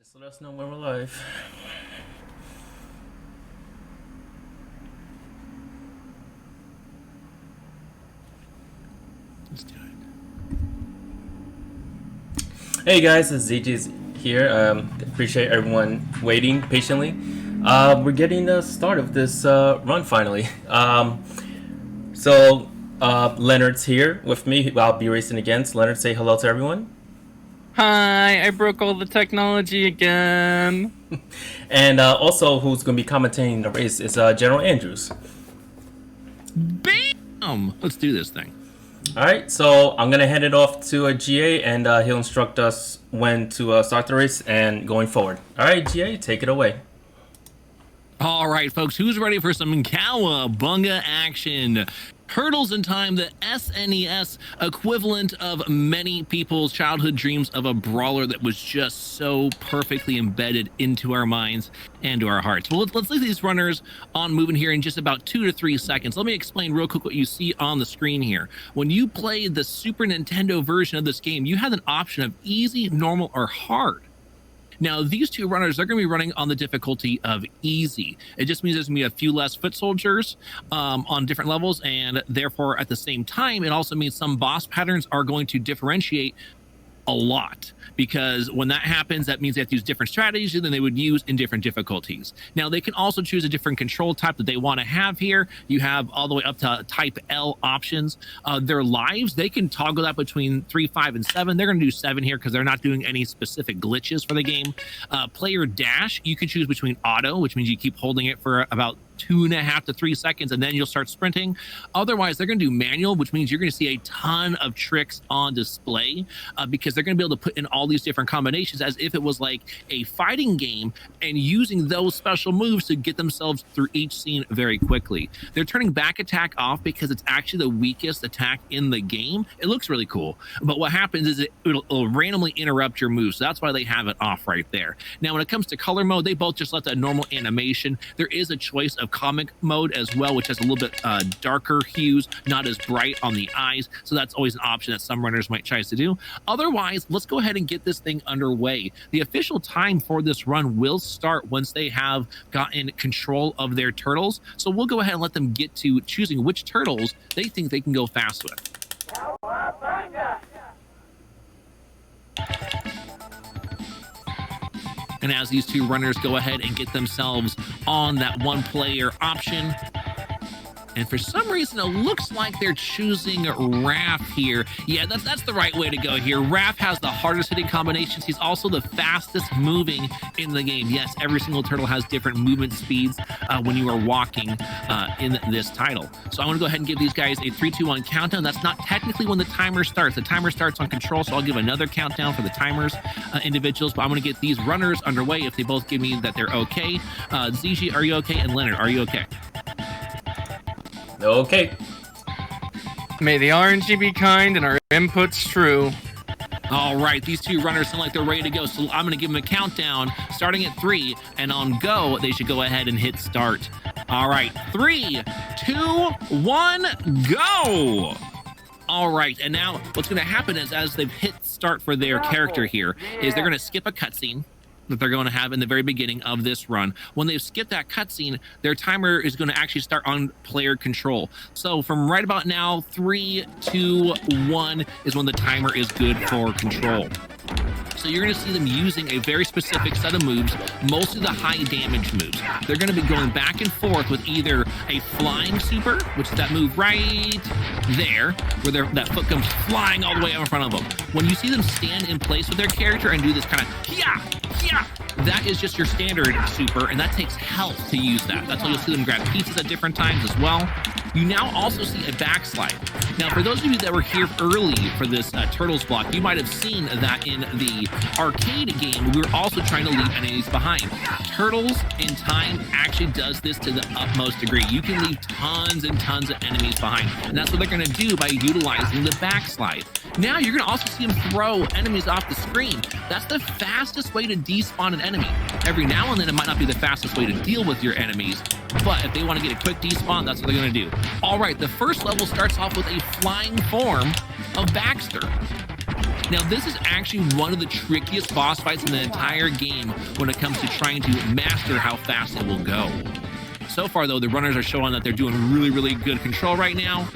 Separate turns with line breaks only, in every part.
Just let us know when we're live.
Let's do it.
Hey guys, it's ZG's here. Appreciate everyone waiting patiently. We're getting the start of this run finally. Leonard's here with me. Who I'll be racing against. Leonard, say hello to everyone.
Hi, I broke all the technology again.
And also, who's going to be commentating the race is General Andrews.
Bam! Let's do this thing.
All right, so I'm going to hand it off to GA, and he'll instruct us when to start the race and going forward. All right, GA, take it away.
All right, folks, who's ready for some cowabunga action? Hurdles in Time, the SNES equivalent of many people's childhood dreams of a brawler that was just so perfectly embedded into our minds and to our hearts. Well, let's leave these runners on moving here in just about 2 to 3 seconds. Let me explain real quick what you see on the screen here. When you played the Super Nintendo version of this game, you had an option of easy, normal, or hard. Now, these two runners, they're going to be running on the difficulty of easy. It just means there's going to be a few less foot soldiers on different levels, and therefore, at the same time, it also means some boss patterns are going to differentiate a lot, because when that happens, that means they have to use different strategies than they would use in different difficulties. Now, they can also choose a different control type that they want to have here. You have all the way up to type L options. Their lives, they can toggle that between 3, 5, and 7. They're going to do 7 here because they're not doing any specific glitches for the game. Player dash, you can choose between auto, which means you keep holding it for about 2.5 to 3 seconds, and then you'll start sprinting. Otherwise, they're going to do manual, which means you're going to see a ton of tricks on display because they're going to be able to put in all these different combinations as if it was like a fighting game and using those special moves to get themselves through each scene very quickly. They're turning back attack off because it's actually the weakest attack in the game. It looks really cool, but what happens is it'll randomly interrupt your moves. So that's why they have it off right there. Now, when it comes to color mode, they both just left a normal animation. There is a choice of comic mode as well, which has a little bit darker hues, not as bright on the eyes, so that's always an option that some runners might try to do. Otherwise, let's go ahead and get this thing underway. The official time for this run will start once they have gotten control of their turtles, so we'll go ahead and let them get to choosing which turtles they think they can go fast with. And as these two runners go ahead and get themselves on that one player option, and for some reason, it looks like they're choosing Raph here. Yeah, that's the right way to go here. Raph has the hardest hitting combinations. He's also the fastest moving in the game. Yes, every single turtle has different movement speeds when you are walking in this title. So I'm going to go ahead and give these guys a 3, 2, 1 countdown. That's not technically when the timer starts. The timer starts on control, so I'll give another countdown for the timers individuals. But I'm going to get these runners underway if they both give me that they're okay. ZG, are you okay? And Leonard, are you okay?
Okay.
May the RNG be kind and our inputs true.
All right, these two runners sound like they're ready to go, so I'm going to give them a countdown starting at 3, and on go, they should go ahead and hit start. All right, 3, 2, 1, go! All right, and now what's going to happen is as they've hit start for their character here, is they're going to skip a cutscene that they're going to have in the very beginning of this run. When they've skipped that cutscene, their timer is going to actually start on player control. So from right about now, 3, 2, 1 is when the timer is good for control. So you're going to see them using a very specific set of moves, mostly the high damage moves. They're going to be going back and forth with either a flying super, which is that move right there, where that foot comes flying all the way out in front of them. When you see them stand in place with their character and do this kind of that is just your standard super, and that takes health to use that. That's why you'll see them grab pieces at different times as well. You now also see a backslide. Now, for those of you that were here early for this Turtles block, you might have seen that in the arcade game, we were also trying to leave enemies behind. Turtles in Time actually does this to the utmost degree. You can leave tons and tons of enemies behind, and that's what they're going to do by utilizing the backslide. Now, you're going to also see them throw enemies off the screen. That's the fastest way to despawn an enemy. Every now and then, it might not be the fastest way to deal with your enemies, but if they want to get a quick despawn, that's what they're going to do. All right, the first level starts off with a flying form of Baxter. Now, this is actually one of the trickiest boss fights in the entire game when it comes to trying to master how fast it will go. So far, though, the runners are showing that they're doing really, really good control right now.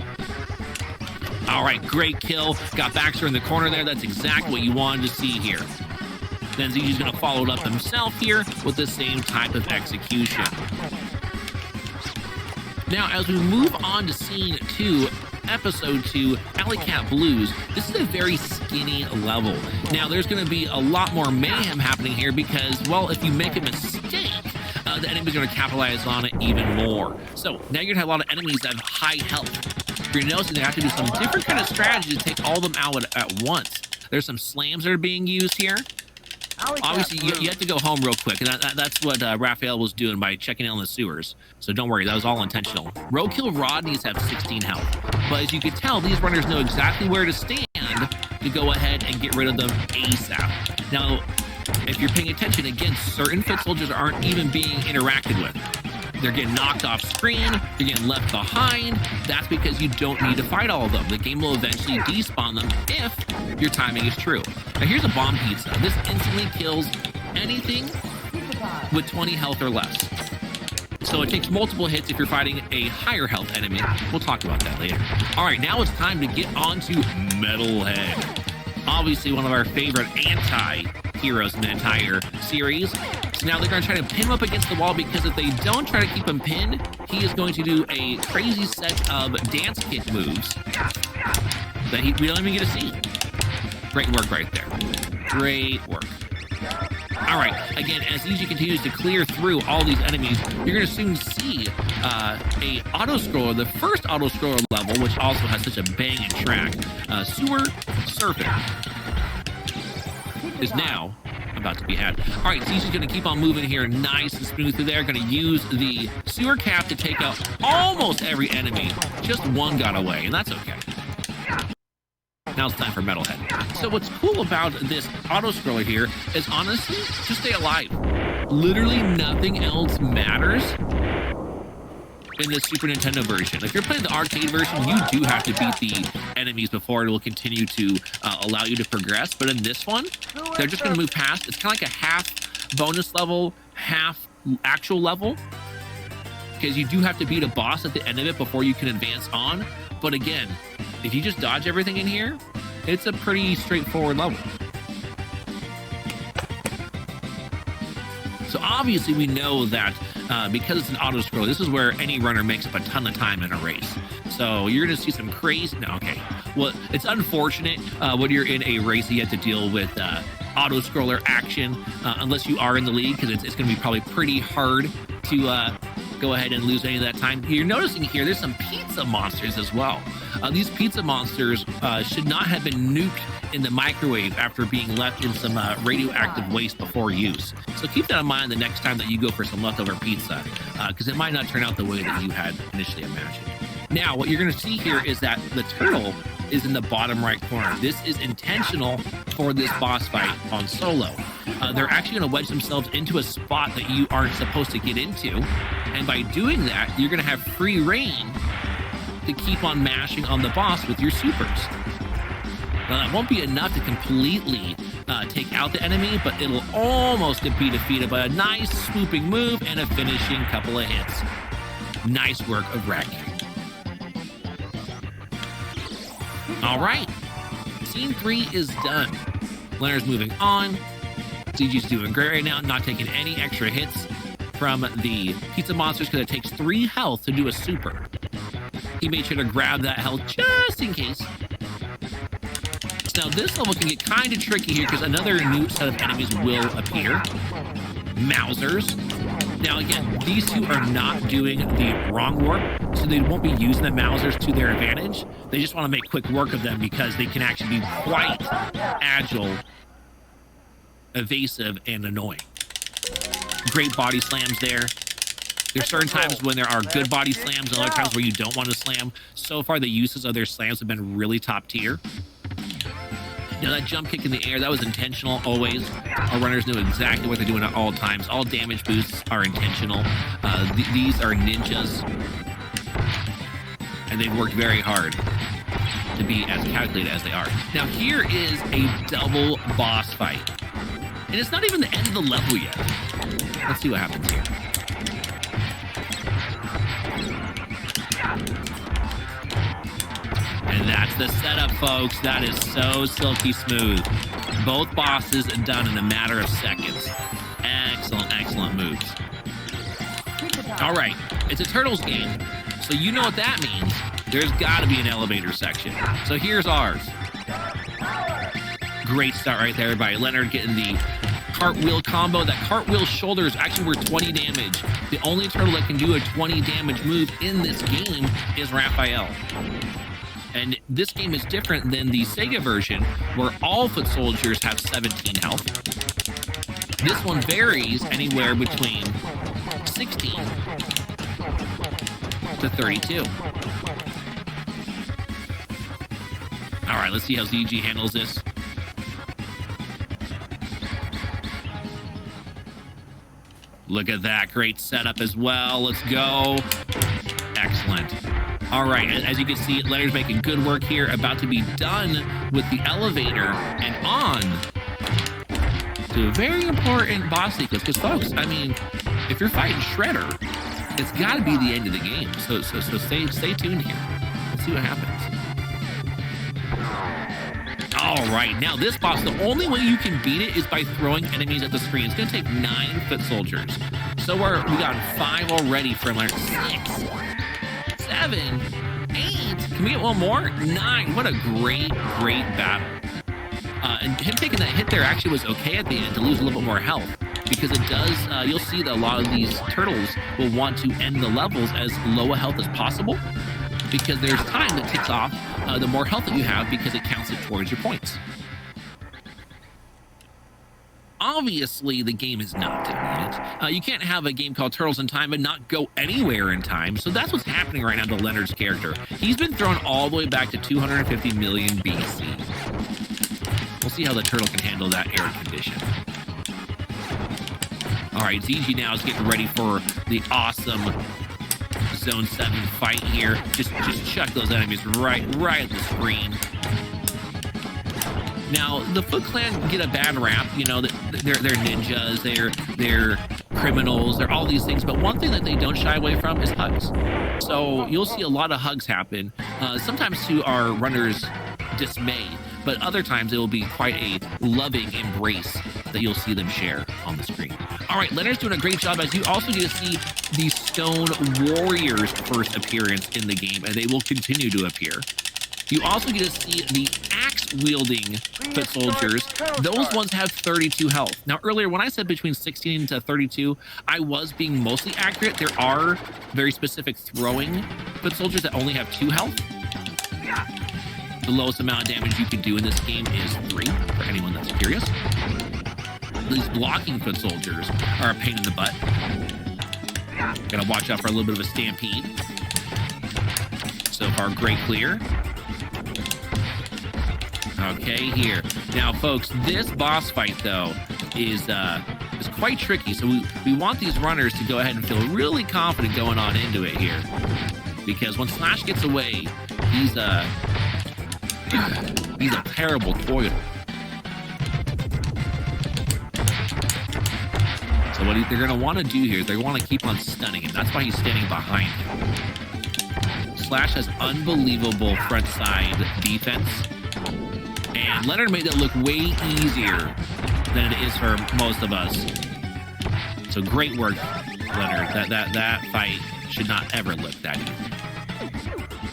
All right, great kill. Got Baxter in the corner there. That's exactly what you wanted to see here. Then ZG's going to follow it up himself here with the same type of execution. Now, as we move on to Scene 2, Episode 2, Alley Cat Blues, this is a very skinny level. Now, there's going to be a lot more mayhem happening here because, well, if you make a mistake, the enemy's going to capitalize on it even more. So now you're going to have a lot of enemies that have high health. You're noticing they have to do some different kind of strategies to take all of them out at once. There's some slams that are being used here. Obviously, you have to go home real quick, and that's what Raphael was doing by checking in on the sewers. So don't worry, that was all intentional. Roadkill Rod needs to have 16 health. But as you can tell, these runners know exactly where to stand to go ahead and get rid of them ASAP. Now, if you're paying attention, again, certain foot soldiers aren't even being interacted with. They're getting knocked off screen, they're getting left behind. That's because you don't need to fight all of them. The game will eventually despawn them if your timing is true. Now here's a bomb pizza. This instantly kills anything with 20 health or less. So it takes multiple hits if you're fighting a higher health enemy. We'll talk about that later. All right, now it's time to get on to Metalhead. Obviously one of our favorite anti-heroes in the entire series. So now they're going to try to pin him up against the wall because if they don't try to keep him pinned, he is going to do a crazy set of dance kick moves that we don't even get to see. Great work right there. Great work. All right, again, as EG continues to clear through all these enemies, you're going to soon see a auto-scroller, the first auto-scroller level, which also has such a banging track. Sewer Surfing is now about to be had. All right, Zeus is going to keep on moving here nice and smooth through there. Going to use the sewer cap to take out almost every enemy. Just one got away, and that's okay. Now it's time for Metalhead. So what's cool about this auto-scroller here is honestly, just stay alive. Literally nothing else matters in the Super Nintendo version. If you're playing the arcade version, you do have to beat the enemies before it will continue to allow you to progress. But in this one, they're just going to move past. It's kind of like a half bonus level, half actual level, because you do have to beat a boss at the end of it before you can advance on. But again, if you just dodge everything in here, it's a pretty straightforward level. So obviously we know that because it's an auto scroll, this is where any runner makes up a ton of time in a race. So you're going to see some crazy. No, okay. Well, it's unfortunate when you're in a race that you have to deal with auto scroller action, unless you are in the league, because it's going to be probably pretty hard to go ahead and lose any of that time. You're noticing here there's some pizza monsters as well. These pizza monsters should not have been nuked in the microwave after being left in some radioactive waste before use. So keep that in mind the next time that you go for some leftover pizza, because it might not turn out the way that you had initially imagined. Now, what you're going to see here is that the turtle is in the bottom right corner. This is intentional for this boss fight on solo. They're actually going to wedge themselves into a spot that you aren't supposed to get into. And by doing that, you're going to have free reign to keep on mashing on the boss with your supers. Now, that won't be enough to completely take out the enemy, but it'll almost be defeated by a nice swooping move and a finishing couple of hits. Nice work of Ragnar. All right, Scene 3 is done. Leonard's moving on. CG's doing great right now, not taking any extra hits from the pizza monsters because it takes 3 health to do a super. He made sure to grab that health just in case. Now this level can get kind of tricky here because another new set of enemies will appear. Mausers. Now again, these two are not doing the wrong warp, so they won't be using the Mausers to their advantage. They just want to make quick work of them because they can actually be quite agile, evasive, and annoying. Great body slams there. There's certain times when there are good body slams and other times where you don't want to slam. So far, the uses of their slams have been really top tier. Now that jump kick in the air, that was intentional always. Our runners know exactly what they're doing at all times. All damage boosts are intentional. These are ninjas, and they've worked very hard to be as calculated as they are. Now here is a double boss fight. And it's not even the end of the level yet. Let's see what happens here. And that's the setup, folks. That is so silky smooth. Both bosses done in a matter of seconds. Excellent, excellent moves. All right, it's a Turtles game, so you know what that means. There's got to be an elevator section. So here's ours. Great start right there, everybody. Leonard getting the cartwheel combo. That cartwheel shoulders actually were 20 damage. The only turtle that can do a 20 damage move in this game is Raphael. And this game is different than the Sega version, where all foot soldiers have 17 health. This one varies anywhere between 16 to 32. All right, let's see how ZG handles this. Look at that, great setup as well. Let's go. Excellent. All right, as you can see, Leonard's making good work here, about to be done with the elevator and on to a very important boss sequence. Because, folks, I mean, if you're fighting Shredder, it's got to be the end of the game. So stay tuned here. Let's see what happens. All right, now this boss, the only way you can beat it is by throwing enemies at the screen. It's going to take 9 foot soldiers. So we got 5 already from Leonard. 6, 7, 8. Can we get one more? 9. What a great battle. And him taking that hit there actually was okay at the end to lose a little bit more health, because it does, you'll see that a lot of these turtles will want to end the levels as low a health as possible, because there's time that ticks off the more health that you have, because it counts it towards your points. Obviously, the game is not doing it. You can't have a game called Turtles in Time and not go anywhere in time. So that's what's happening right now to Leonard's character. He's been thrown all the way back to 250 million BC. We'll see how the turtle can handle that air condition. All right, ZG now is getting ready for the awesome Zone 7 fight here. Just chuck those enemies right at the screen. Now, the Foot Clan get a bad rap. You know, they're ninjas, they're criminals, they're all these things. But one thing that they don't shy away from is hugs. So you'll see a lot of hugs happen, sometimes to our runners' dismay, but other times it will be quite a loving embrace that you'll see them share on the screen. All right, Leonard's doing a great job, as you also get to see the Stone Warriors' first appearance in the game, and they will continue to appear. You also get to see the axe-wielding foot soldiers. Those ones have 32 health. Now, earlier, when I said between 16 to 32, I was being mostly accurate. There are very specific throwing foot soldiers that only have 2 health. The lowest amount of damage you can do in this game is 3, for anyone that's curious. These blocking foot soldiers are a pain in the butt. Gotta watch out for a little bit of a stampede. So far, great clear. Okay, here. Now, folks, this boss fight, though, is quite tricky. So we want these runners to go ahead and feel really confident going on into it here. Because when Slash gets away, he's a terrible foil. So what they're going to want to do here is they want to keep on stunning him. That's why he's standing behind him. Slash has unbelievable front side defense. And Leonard made it look way easier than it is for most of us. So great work, Leonard. That fight should not ever look that easy.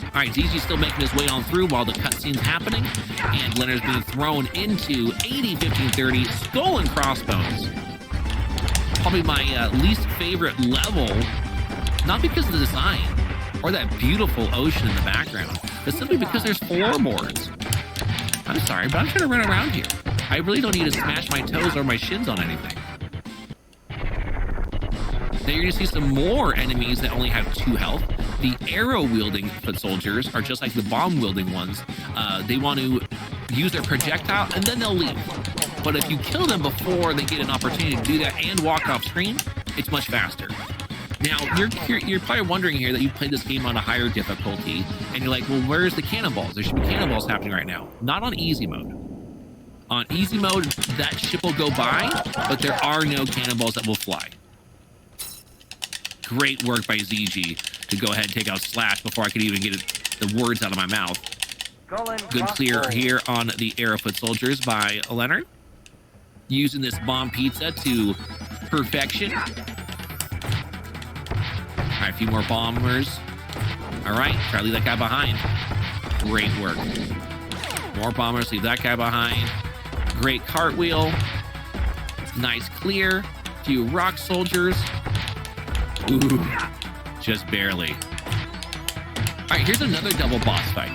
All right, ZG's still making his way on through while the cutscene's happening, and Leonard's being thrown into 80, 15, 30 Skull and Crossbones. Probably my least favorite level, not because of the design or that beautiful ocean in the background, but simply because there's floorboards. I'm sorry, but I'm trying to run around here. I really don't need to smash my toes or my shins on anything. Now you're going to see some more enemies that only have 2 health. The arrow-wielding foot soldiers are just like the bomb-wielding ones. They want to use their projectile, and then they'll leave. But if you kill them before they get an opportunity to do that and walk off screen, it's much faster. Now, you're probably wondering here that you played this game on a higher difficulty, and you're like, well, where's the cannonballs? There should be cannonballs happening right now. Not on easy mode. On easy mode, that ship will go by, but there are no cannonballs that will fly. Great work by ZG to go ahead and take out Slash before I could even get the words out of my mouth. Good clear here on the Arrow Foot Soldiers by Leonard. Using this bomb pizza to perfection. All right, a few more bombers. All right, try to leave that guy behind. Great work. More bombers, leave that guy behind. Great cartwheel. Nice clear. Few rock soldiers. Ooh, just barely. All right, here's another double boss fight.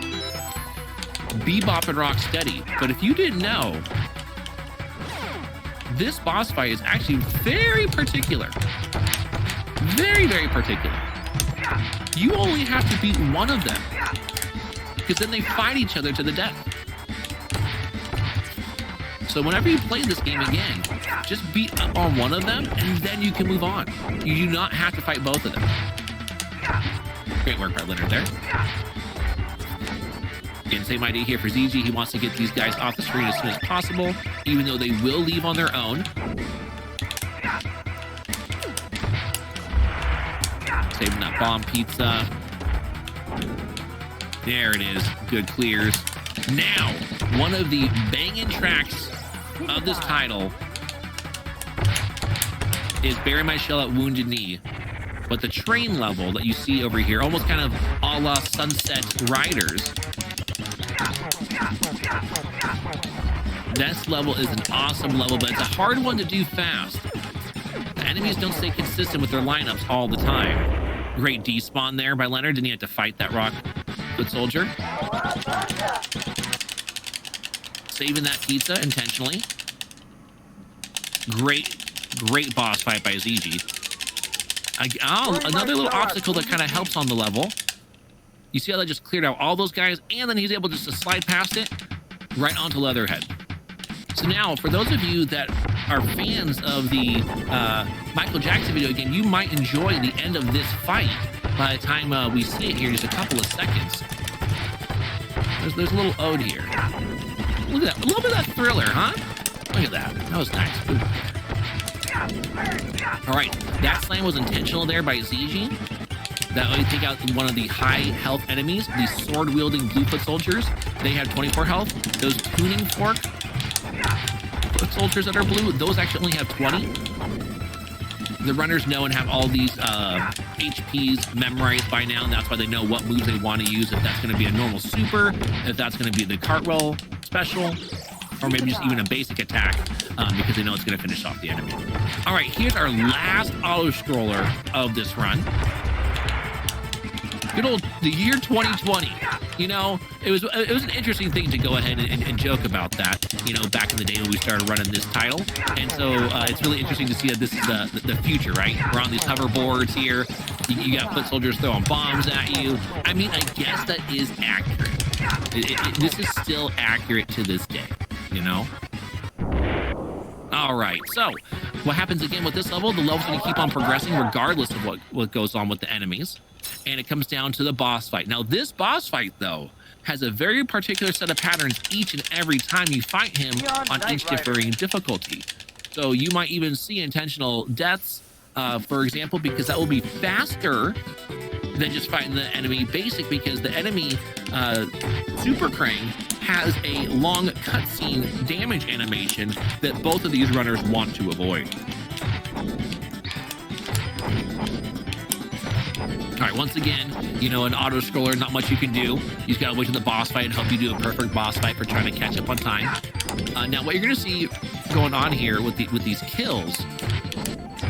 Bebop and Rocksteady. But if you didn't know, this boss fight is actually very particular. Very, very particular. You only have to beat one of them, because then they fight each other to the death. So whenever you play this game again, just beat up on one of them, and then you can move on. You do not have to fight both of them. Great work by Leonard there. Again, same idea here for ZG. He wants to get these guys off the screen as soon as possible, even though they will leave on their own. Saving that bomb pizza. There it is. Good clears. Now, one of the banging tracks of this title is Bury My Shell at Wounded Knee. But the train level that you see over here, almost kind of a la Sunset Riders, this level is an awesome level, but it's a hard one to do fast. The enemies don't stay consistent with their lineups all the time. Great despawn there by Leonard. Didn't he have to fight that rock foot soldier? Saving that pizza intentionally. Great boss fight by ZG. Another little obstacle that kind of helps on the level. You see how that just cleared out all those guys, and then he's able just to slide past it right onto Leatherhead. So now, for those of you that are fans of the Michael Jackson video game, you might enjoy the end of this fight by the time we see it here in just a couple of seconds. There's a little ode here. Look at that. A little bit of that Thriller, huh? Look at that. That was nice. Ooh. All right. That slam was intentional there by ZG. That way you take out one of the high health enemies, the sword-wielding Bluefoot soldiers. They have 24 health. Those tuning fork foot soldiers that are blue, those actually only have 20. The runners know and have all these HPs memorized by now, and that's why they know what moves they want to use, if that's going to be a normal super, if that's going to be the cartwheel special, or maybe just even a basic attack, because they know it's going to finish off the enemy. All right, here's our last auto-scroller of this run. Good old the year 2020. You know, it was an interesting thing to go ahead and joke about that, you know, back in the day when we started running this title. And so it's really interesting to see that this is the future, right? We're on these hoverboards here. You got foot soldiers throwing bombs at you. I mean, I guess that is accurate. This is still accurate to this day, you know? All right, so what happens again with this level? The level's going to keep on progressing regardless of what goes on with the enemies. And it comes down to the boss fight. Now, this boss fight, though, has a very particular set of patterns each and every time you fight him on each differing difficulty. So you might even see intentional deaths, for example, because that will be faster than just fighting the enemy basic, because the enemy Super Krang has a long cutscene damage animation that both of these runners want to avoid. All right, once again, you know, an auto-scroller, not much you can do. You just gotta wait till the boss fight and hope you do a perfect boss fight for trying to catch up on time. Now, what you're gonna see going on here with these kills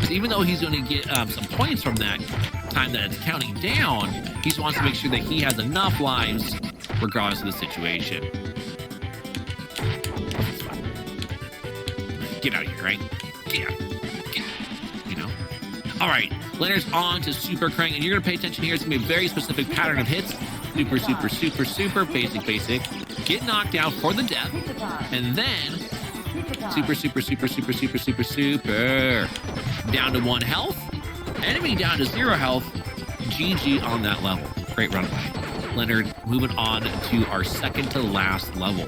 is, even though he's gonna get some points from that time that it's counting down, he just wants to make sure that he has enough lives regardless of the situation. Get out of here, right? Get out. You know? All right. Leonard's on to Super Krang, and you're going to pay attention here. It's going to be a very specific pattern of hits. Super, super, super, super, basic, basic. Get knocked out for the death. And then super, super, super, super, super, super, super. Down to 1 health. Enemy down to 0 health. GG on that level. Great run by Leonard. Moving on to our second to last level.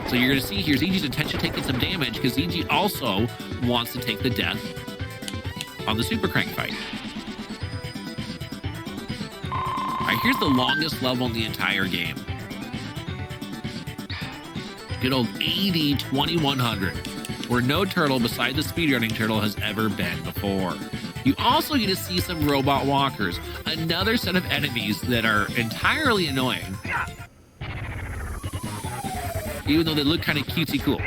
So you're going to see here ZG's intention taking some damage because ZG also wants to take the death on the Super Crank fight. All right, here's the longest level in the entire game. Good old AD 2100, where no turtle beside the speedrunning turtle has ever been before. You also get to see some robot walkers, another set of enemies that are entirely annoying, even though they look kind of cutesy cool.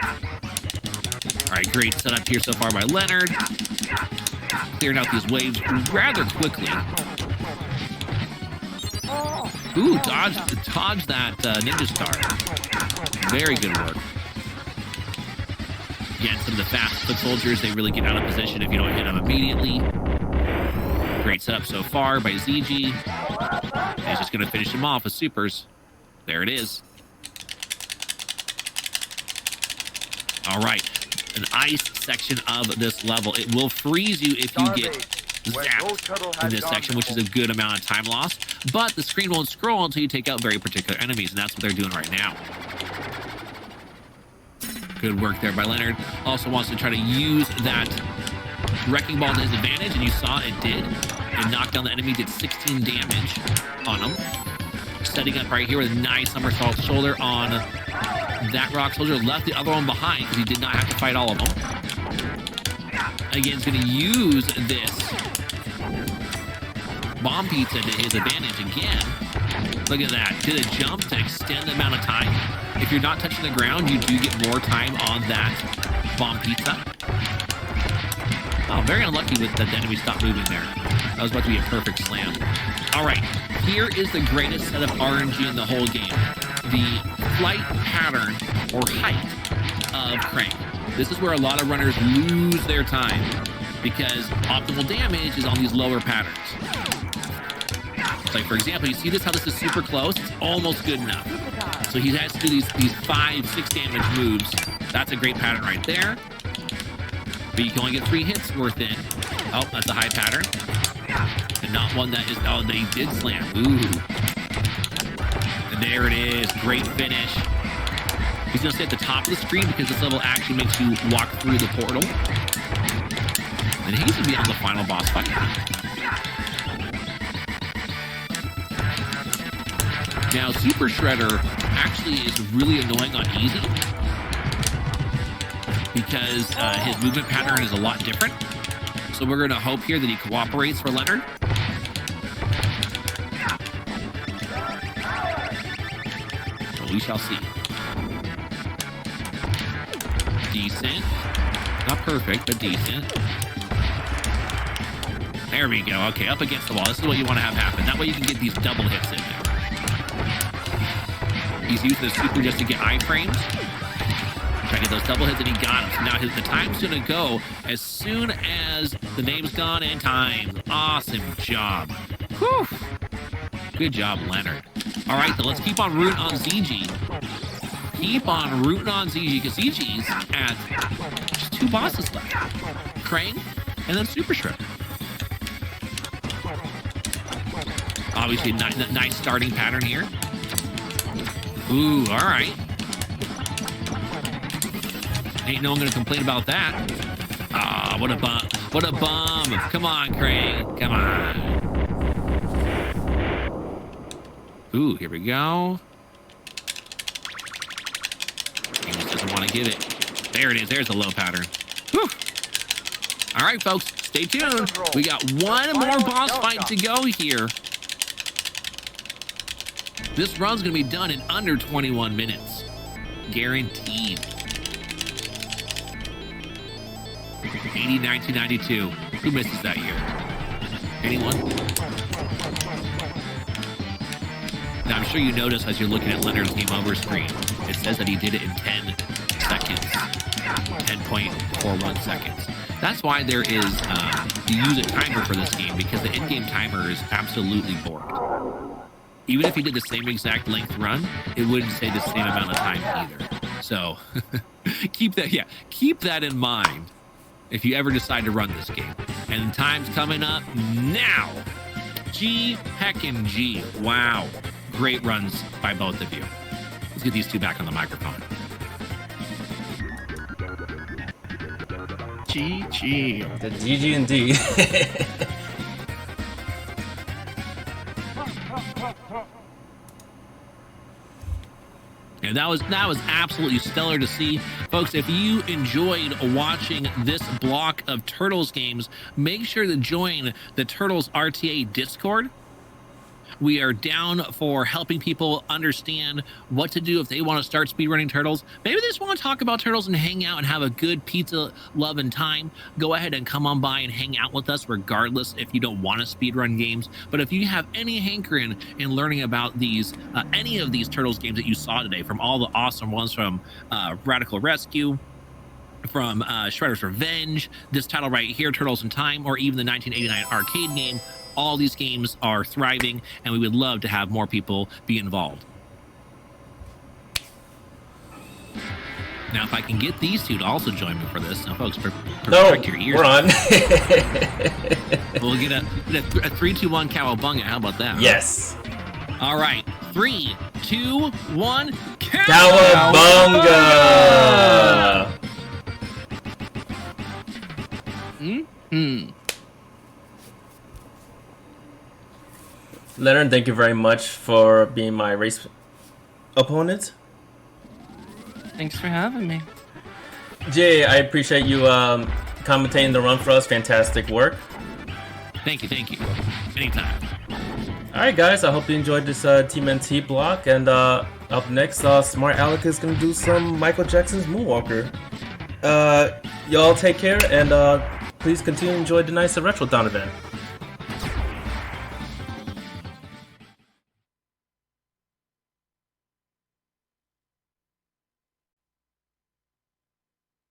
All right, great setup here so far by Leonard. Clearing out these waves rather quickly. Ooh, dodge that ninja star. Very good work. Again, some of the fast foot soldiers, they really get out of position if you don't hit them immediately. Great setup so far by ZG. And he's just going to finish him off with supers. There it is. All right, an ice section of this level. It will freeze you if you get zapped in this section, which is a good amount of time loss. But the screen won't scroll until you take out very particular enemies, and that's what they're doing right now. Good work there by Leonard. Also wants to try to use that wrecking ball to his advantage, and you saw it did. It knocked down the enemy, did 16 damage on him. Setting up right here with a nice somersault shoulder on that rock soldier. Left the other one behind because he did not have to fight all of them. Again, he's going to use this bomb pizza to his advantage again. Look at that. Did a jump to extend the amount of time. If you're not touching the ground, you do get more time on that bomb pizza. Oh, very unlucky with that the enemy stopped moving there. That was about to be a perfect slam. All right, here is the greatest set of RNG in the whole game. The flight pattern or height of Crank. This is where a lot of runners lose their time because optimal damage is on these lower patterns. Like, for example, you see this, how this is super close? It's almost good enough. So he has to do these 5-6 damage moves. That's a great pattern right there. But you can only get 3 hits worth in. Oh, that's a high pattern. And not one that is, oh, they did slam. Ooh. And there it is. Great finish. He's going to stay at the top of the screen because this level actually makes you walk through the portal. And he's going to be on the final boss fight. Now, Super Shredder actually is really annoying on easy because his movement pattern is a lot different. So we're going to hope here that he cooperates for Leonard. Well, we shall see. Decent. Not perfect, but decent. There we go. Okay, up against the wall. This is what you want to have happen. That way you can get these double hits in there. He's using the super just to get iframes. Try to get those double hits, and he got them. So now the time's going to go as soon as the name's gone and time. Awesome job. Whew. Good job, Leonard. All right, then let's keep on rooting on ZG. Keep on rooting on ZG, because ZG's at just 2 bosses left. Krang and then Super Shredder. Obviously, nice starting pattern here. Ooh, all right. Ain't no one gonna complain about that. Ah, what a bum. What a bum. Come on, Krang. Come on. Ooh, here we go. He just doesn't want to give it. There it is. There's the low pattern. Whew. All right, folks. Stay tuned. We got one more boss fight to go here. This run's going to be done in under 21 minutes. Guaranteed. 1992. Who misses that year? Anyone? Now, I'm sure you notice as you're looking at Leonard's game over screen, it says that he did it in 10 seconds. 10.41 seconds. That's why there is, you use a timer for this game, because the in-game timer is absolutely borked. Even if he did the same exact length run, it wouldn't say the same amount of time either. So keep that in mind if you ever decide to run this game. And time's coming up now. G heckin' G. Wow. Great runs by both of you. Let's get these two back on the microphone.
GG.
The GG indeed.
And that was absolutely stellar to see. Folks, if you enjoyed watching this block of Turtles games, make sure to join the Turtles RTA Discord. We are down for helping people understand what to do if they want to start speedrunning Turtles. Maybe they just want to talk about Turtles and hang out and have a good pizza loving time. Go ahead and come on by and hang out with us regardless if you don't want to speedrun games. But if you have any hankering in learning about these, any of these Turtles games that you saw today, from all the awesome ones from Radical Rescue, from Shredder's Revenge, this title right here, Turtles in Time, or even the 1989 arcade game, all these games are thriving, and we would love to have more people be involved. Now, if I can get these two to also join me for this, now, folks, protect your ears.
We're on.
We'll get a 3, 2, 1 cowabunga. How about that?
Yes.
All right. 3, 2, 1.
Cowabunga! Leonard, thank you very much for being my race opponent.
Thanks for having me.
Jay, I appreciate you commentating the run for us. Fantastic work.
Thank you. Anytime.
Alright guys, I hope you enjoyed this Tmnt block, and up next, Smart Alec is going to do some Michael Jackson's Moonwalker. Y'all take care, and please continue to enjoy tonight's Retrothon event.